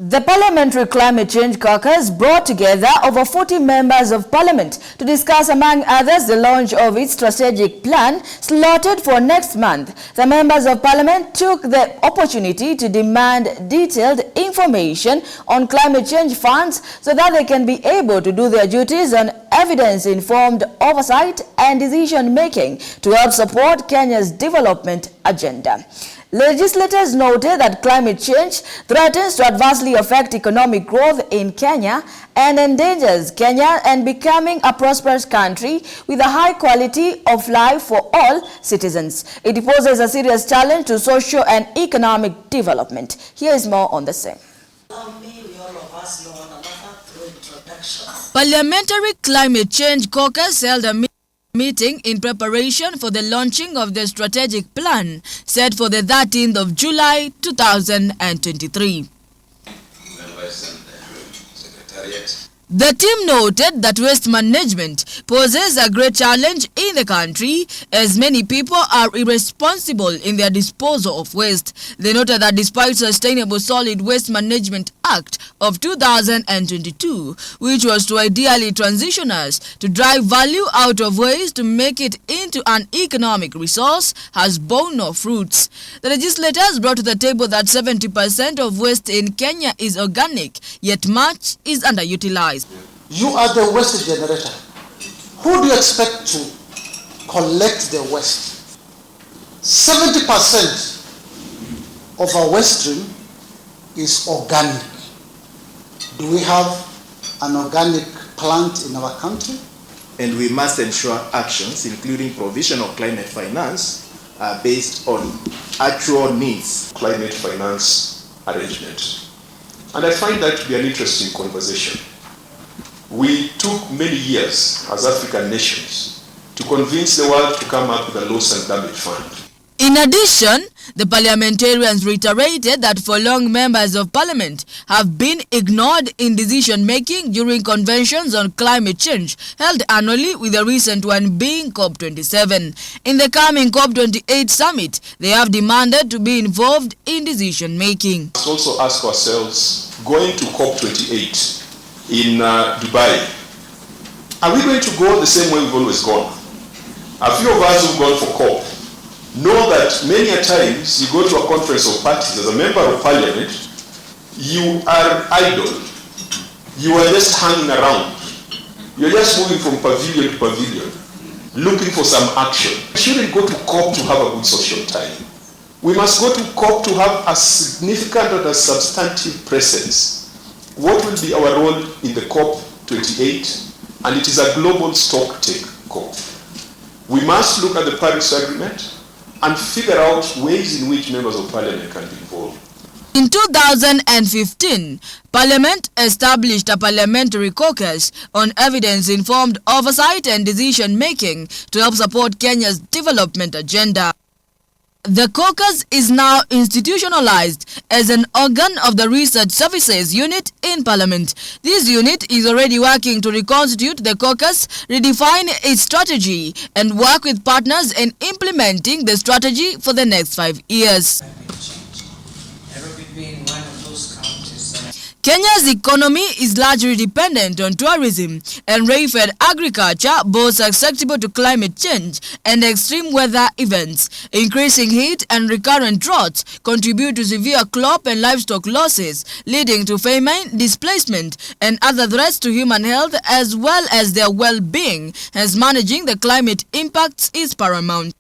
The Parliamentary Climate Change Caucus brought together over 40 members of Parliament to discuss, among others, the launch of its strategic plan slotted for next month. The members of Parliament took the opportunity to demand detailed information on climate change funds so that they can be able to do their duties on evidence-informed oversight and decision-making to help support Kenya's development agenda. Legislators noted that climate change threatens to adversely affect economic growth in Kenya and endangers Kenya and becoming a prosperous country with a high quality of life for all citizens. It poses a serious challenge to social and economic development. Here is more on the same. Parliamentary Climate Change Caucus held a meeting in preparation for the launching of the strategic plan set for the 13th of July 2023. The team noted that waste management poses a great challenge in the country as many people are irresponsible in their disposal of waste. They noted that despite Sustainable Solid Waste Management Act of 2022, which was to ideally transition us to drive value out of waste to make it into an economic resource, has borne no fruits. The legislators brought to the table that 70% of waste in Kenya is organic, yet much is underutilized. You are the waste generator. Who do you expect to collect the waste? 70% of our waste stream is organic. Do we have an organic plant in our country? And we must ensure actions, including provision of climate finance, are based on actual needs. Climate finance arrangement. And I find that to be an interesting conversation. We took many years as African nations to convince the world to come up with a loss and damage fund. In addition, the parliamentarians reiterated that for long members of parliament have been ignored in decision-making during conventions on climate change held annually, with the recent one being COP27. In the coming COP28 summit, they have demanded to be involved in decision-making. Let's also ask ourselves, going to COP28 in Dubai, are we going to go the same way we've always gone? A few of us who've gone for COP know that many a times you go to a conference of parties as a member of parliament, you are idle. You are just hanging around. You're just moving from pavilion to pavilion, looking for some action. We shouldn't go to COP to have a good social time. We must go to COP to have a significant and a substantive presence. What will be our role in the COP28? And it is a global stock-take COP. We must look at the Paris Agreement and figure out ways in which members of parliament can be involved. In 2015, Parliament established a parliamentary caucus on evidence-informed oversight and decision-making to help support Kenya's development agenda. The caucus is now institutionalized as an organ of the Research Services Unit in Parliament. This unit is already working to reconstitute the caucus, redefine its strategy, and work with partners in implementing the strategy for the next 5 years. Kenya's economy is largely dependent on tourism, and rain-fed agriculture both susceptible to climate change and extreme weather events. Increasing heat and recurrent droughts contribute to severe crop and livestock losses, leading to famine, displacement, and other threats to human health as well as their well-being, as managing the climate impacts is paramount.